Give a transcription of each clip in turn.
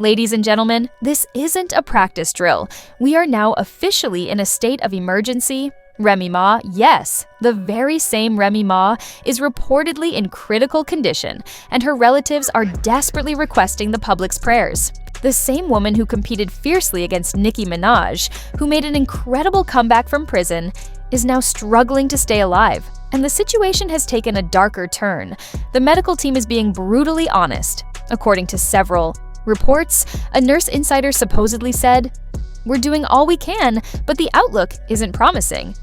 Ladies and gentlemen, this isn't a practice drill. We are now officially in a state of emergency. Remy Ma, yes, the very same Remy Ma, is reportedly in critical condition, and her relatives are desperately requesting the public's prayers. The same woman who competed fiercely against Nicki Minaj, who made an incredible comeback from prison, is now struggling to stay alive. And the situation has taken a darker turn. The medical team is being brutally honest. According to several reports, a nurse insider supposedly said, "We're doing all we can, but the outlook isn't promising."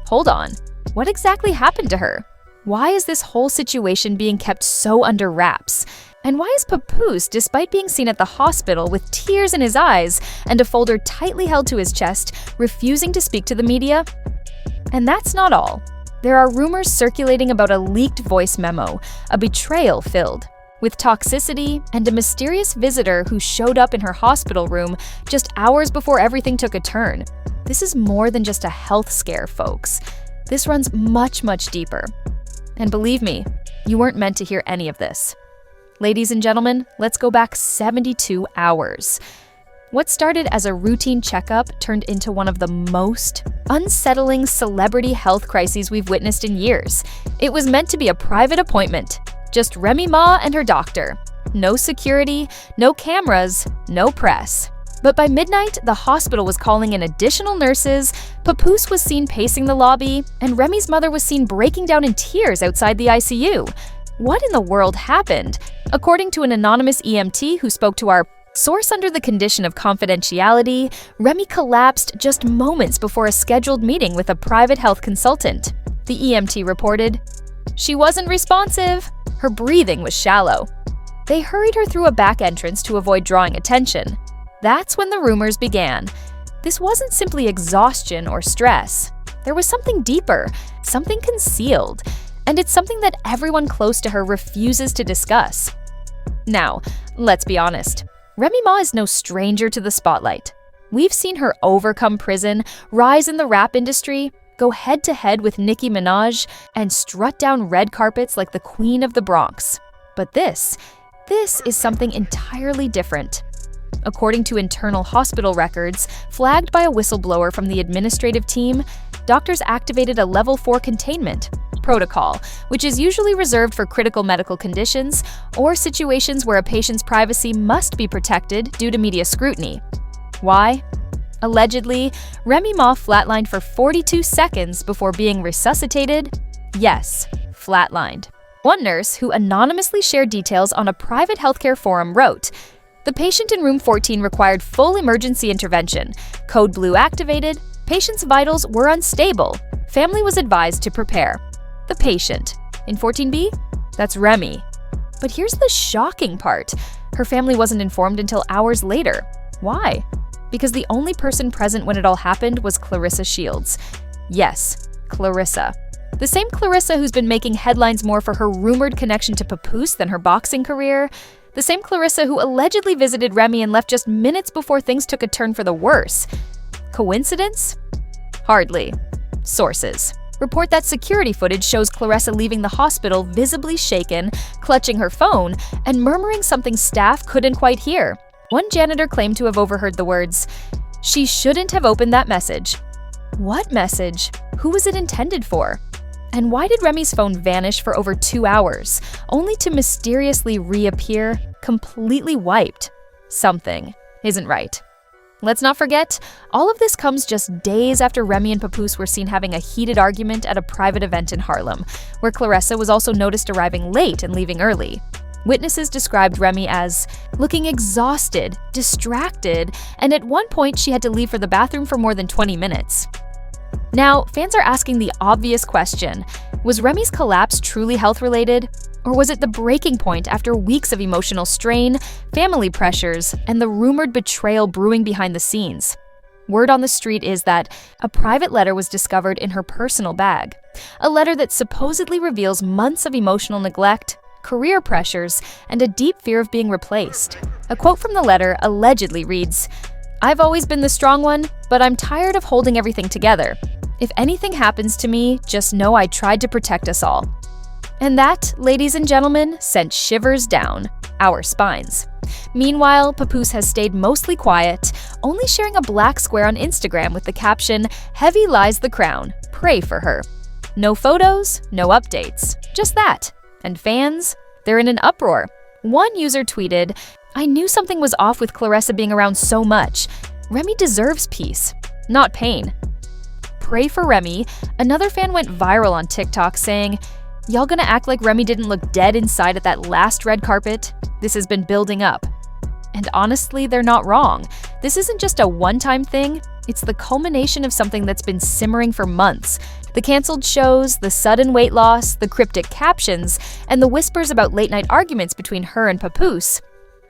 Hold on, what exactly happened to her? Why is this whole situation being kept so under wraps? And why is Papoose, despite being seen at the hospital with tears in his eyes and a folder tightly held to his chest, refusing to speak to the media? And that's not all. There are rumors circulating about a leaked voice memo, a betrayal filled with toxicity and a mysterious visitor who showed up in her hospital room just hours before everything took a turn. This is more than just a health scare, folks. This runs much, much deeper. And believe me, you weren't meant to hear any of this. Ladies and gentlemen, let's go back 72 hours. What started as a routine checkup turned into one of the most unsettling celebrity health crises we've witnessed in years. It was meant to be a private appointment. Just Remy Ma and her doctor. No security, no cameras, no press. But by midnight, the hospital was calling in additional nurses, Papoose was seen pacing the lobby, and Remy's mother was seen breaking down in tears outside the ICU. What in the world happened? According to an anonymous EMT who spoke to our source under the condition of confidentiality, Remy collapsed just moments before a scheduled meeting with a private health consultant. The EMT reported, "She wasn't responsive. Her breathing was shallow." They hurried her through a back entrance to avoid drawing attention. That's when the rumors began. This wasn't simply exhaustion or stress. There was something deeper, something concealed, and it's something that everyone close to her refuses to discuss. Now, let's be honest. Remy Ma is no stranger to the spotlight. We've seen her overcome prison, rise in the rap industry, go head-to-head with Nicki Minaj, and strut down red carpets like the Queen of the Bronx. But this is something entirely different. According to internal hospital records, flagged by a whistleblower from the administrative team, doctors activated a Level 4 containment protocol, which is usually reserved for critical medical conditions or situations where a patient's privacy must be protected due to media scrutiny. Why? Allegedly, Remy Ma flatlined for 42 seconds before being resuscitated. Yes, flatlined. One nurse who anonymously shared details on a private healthcare forum wrote, "The patient in room 14 required full emergency intervention. Code Blue activated. Patient's vitals were unstable. Family was advised to prepare." The patient. In 14B? That's Remy. But here's the shocking part. Her family wasn't informed until hours later. Why? Because the only person present when it all happened was Clarissa Shields. Yes, Clarissa. The same Clarissa who's been making headlines more for her rumored connection to Papoose than her boxing career. The same Clarissa who allegedly visited Remy and left just minutes before things took a turn for the worse. Coincidence? Hardly. Sources report that security footage shows Clarissa leaving the hospital visibly shaken, clutching her phone, and murmuring something staff couldn't quite hear. One janitor claimed to have overheard the words, "She shouldn't have opened that message." What message? Who was it intended for? And why did Remy's phone vanish for over 2 hours, only to mysteriously reappear, completely wiped? Something isn't right. Let's not forget, all of this comes just days after Remy and Papoose were seen having a heated argument at a private event in Harlem, where Clarissa was also noticed arriving late and leaving early. Witnesses described Remy as looking exhausted, distracted, and at one point she had to leave for the bathroom for more than 20 minutes. Now, fans are asking the obvious question, was Remy's collapse truly health-related? Or was it the breaking point after weeks of emotional strain, family pressures, and the rumored betrayal brewing behind the scenes? Word on the street is that a private letter was discovered in her personal bag, a letter that supposedly reveals months of emotional neglect, career pressures, and a deep fear of being replaced. A quote from the letter allegedly reads, "I've always been the strong one, but I'm tired of holding everything together. If anything happens to me, just know I tried to protect us all." And that, ladies and gentlemen, sent shivers down our spines. Meanwhile, Papoose has stayed mostly quiet, only sharing a black square on Instagram with the caption, "Heavy lies the crown, pray for her." No photos, no updates, just that. And fans? They're in an uproar. One user tweeted, "I knew something was off with Claressa being around so much. Remy deserves peace, not pain." Pray for Remy. Another fan went viral on TikTok saying, "Y'all gonna act like Remy didn't look dead inside at that last red carpet? This has been building up." And honestly, they're not wrong. This isn't just a one-time thing, it's the culmination of something that's been simmering for months. The canceled shows, the sudden weight loss, the cryptic captions, and the whispers about late-night arguments between her and Papoose.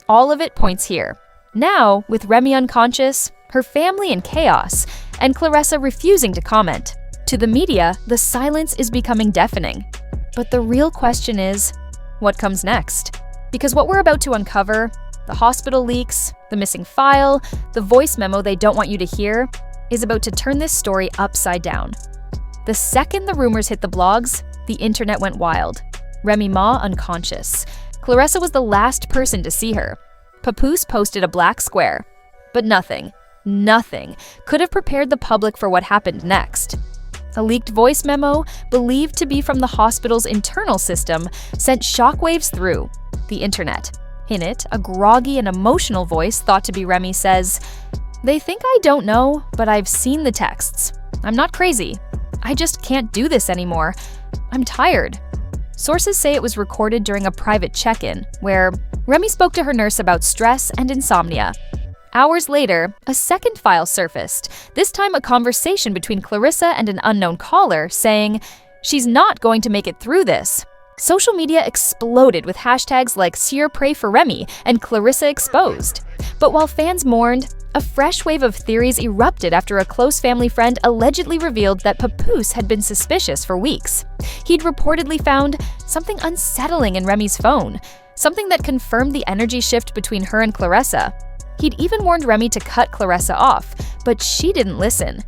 All of it points here. Now, with Remy unconscious, her family in chaos, and Claressa refusing to comment. To the media, the silence is becoming deafening. But the real question is, what comes next? Because what we're about to uncover, the hospital leaks, the missing file, the voice memo they don't want you to hear, is about to turn this story upside down. The second the rumors hit the blogs, the internet went wild. Remy Ma unconscious. Claressa was the last person to see her. Papoose posted a black square. But nothing could have prepared the public for what happened next. A leaked voice memo, believed to be from the hospital's internal system, sent shockwaves through the internet. In it, a groggy and emotional voice thought to be Remy says, "They think I don't know, but I've seen the texts. I'm not crazy. I just can't do this anymore. I'm tired." Sources say it was recorded during a private check-in, where Remy spoke to her nurse about stress and insomnia. Hours later, a second file surfaced, this time a conversation between Claressa and an unknown caller saying, "She's not going to make it through this." Social media exploded with hashtags like "Sieur Pray for Remy" and "Claressa Exposed." But while fans mourned, a fresh wave of theories erupted after a close family friend allegedly revealed that Papoose had been suspicious for weeks. He'd reportedly found something unsettling in Remy's phone, something that confirmed the energy shift between her and Claressa. He'd even warned Remy to cut Claressa off, but she didn't listen.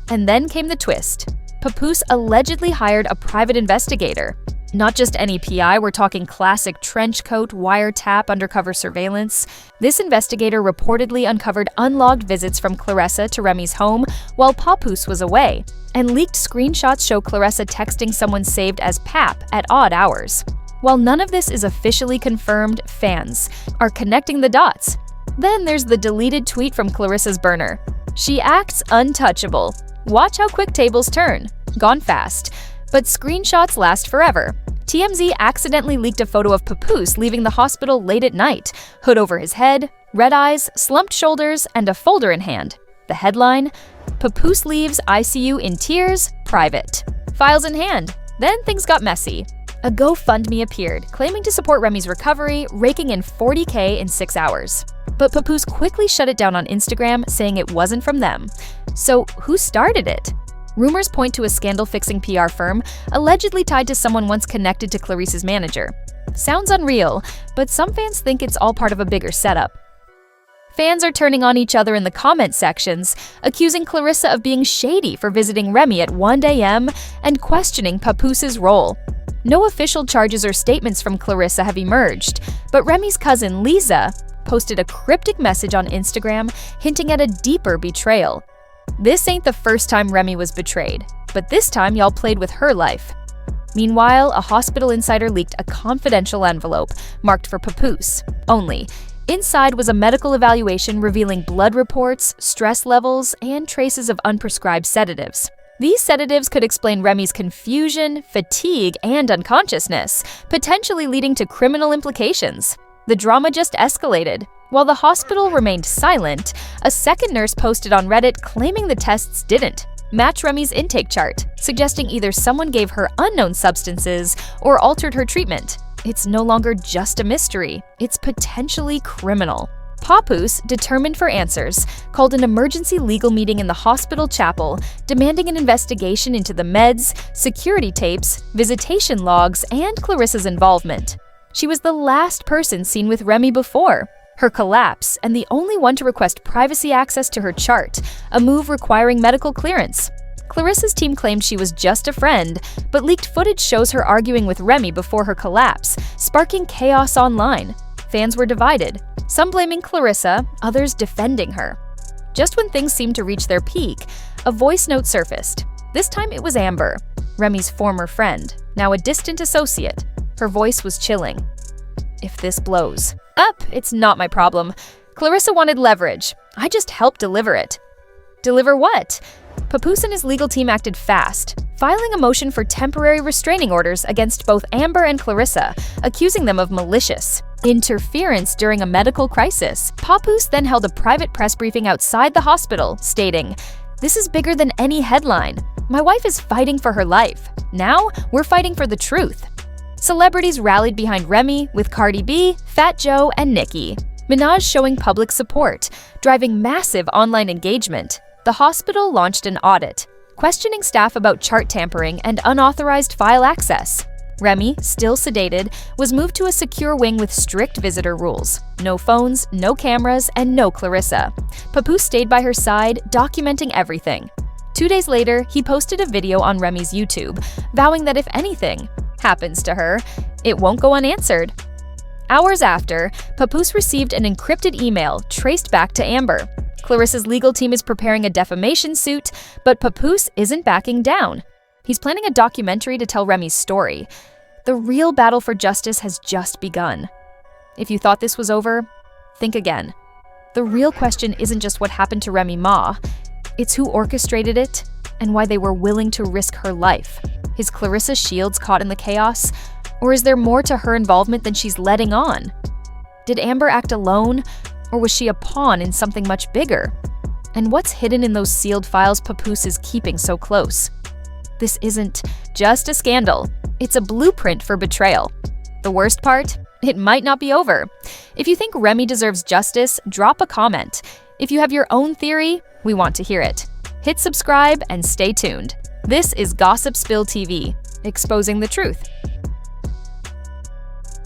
And then came the twist. Papoose allegedly hired a private investigator. Not just any PI, we're talking classic trench coat, wiretap, undercover surveillance. This investigator reportedly uncovered unlogged visits from Claressa to Remy's home while Papoose was away, and leaked screenshots show Claressa texting someone saved as Pap at odd hours. While none of this is officially confirmed, fans are connecting the dots. Then there's the deleted tweet from Claressa's burner. "She acts untouchable. Watch how quick tables turn." Gone fast. But screenshots last forever. TMZ accidentally leaked a photo of Papoose leaving the hospital late at night, hood over his head, red eyes, slumped shoulders, and a folder in hand. The headline, "Papoose leaves ICU in tears, private." Files in hand. Then things got messy. A GoFundMe appeared, claiming to support Remy's recovery, raking in $40K in 6 hours. But Papoose quickly shut it down on Instagram, saying it wasn't from them. So who started it? Rumors point to a scandal-fixing PR firm, allegedly tied to someone once connected to Clarissa's manager. Sounds unreal, but some fans think it's all part of a bigger setup. Fans are turning on each other in the comment sections, accusing Claressa of being shady for visiting Remy at 1 a.m. and questioning Papoose's role. No official charges or statements from Claressa have emerged, but Remy's cousin Lisa posted a cryptic message on Instagram hinting at a deeper betrayal. This ain't the first time Remy was betrayed, but this time y'all played with her life. Meanwhile, a hospital insider leaked a confidential envelope marked for Papoose only. Inside was a medical evaluation revealing blood reports, stress levels, and traces of unprescribed sedatives. These sedatives could explain Remy's confusion, fatigue, and unconsciousness, potentially leading to criminal implications. The drama just escalated. While the hospital remained silent, a second nurse posted on Reddit claiming the tests didn't match Remy's intake chart, suggesting either someone gave her unknown substances or altered her treatment. It's no longer just a mystery, it's potentially criminal. Papoose, determined for answers, called an emergency legal meeting in the hospital chapel, demanding an investigation into the meds, security tapes, visitation logs, and Clarissa's involvement. She was the last person seen with Remy before. Her collapse, and the only one to request privacy access to her chart, a move requiring medical clearance. Clarissa's team claimed she was just a friend, but leaked footage shows her arguing with Remy before her collapse, sparking chaos online. Fans were divided. Some blaming Clarissa, others defending her. Just when things seemed to reach their peak, a voice note surfaced. This time it was Amber, Remy's former friend, now a distant associate. Her voice was chilling. If this blows up, it's not my problem. Clarissa wanted leverage. I just helped deliver it. Deliver what? Papoose and his legal team acted fast, filing a motion for temporary restraining orders against both Amber and Clarissa, accusing them of malicious interference during a medical crisis. Papoose then held a private press briefing outside the hospital, stating, "This is bigger than any headline. My wife is fighting for her life. Now, we're fighting for the truth." Celebrities rallied behind Remy, with Cardi B, Fat Joe, and Nicki Minaj showing public support, driving massive online engagement. The hospital launched an audit, questioning staff about chart tampering and unauthorized file access. Remy, still sedated, was moved to a secure wing with strict visitor rules. No phones, no cameras, and no Clarissa. Papoose stayed by her side, documenting everything. 2 days later, he posted a video on Remy's YouTube, vowing that if anything happens to her, it won't go unanswered. Hours after, Papoose received an encrypted email traced back to Amber. Clarissa's legal team is preparing a defamation suit, but Papoose isn't backing down. He's planning a documentary to tell Remy's story. The real battle for justice has just begun. If you thought this was over, think again. The real question isn't just what happened to Remy Ma, it's who orchestrated it and why they were willing to risk her life. Is Clarissa Shields caught in the chaos? Or is there more to her involvement than she's letting on? Did Amber act alone, or was she a pawn in something much bigger? And what's hidden in those sealed files Papoose is keeping so close? This isn't just a scandal, it's a blueprint for betrayal. The worst part? It might not be over. If you think Remy deserves justice, drop a comment. If you have your own theory, we want to hear it. Hit subscribe and stay tuned. This is Gossip Spill TV, exposing the truth.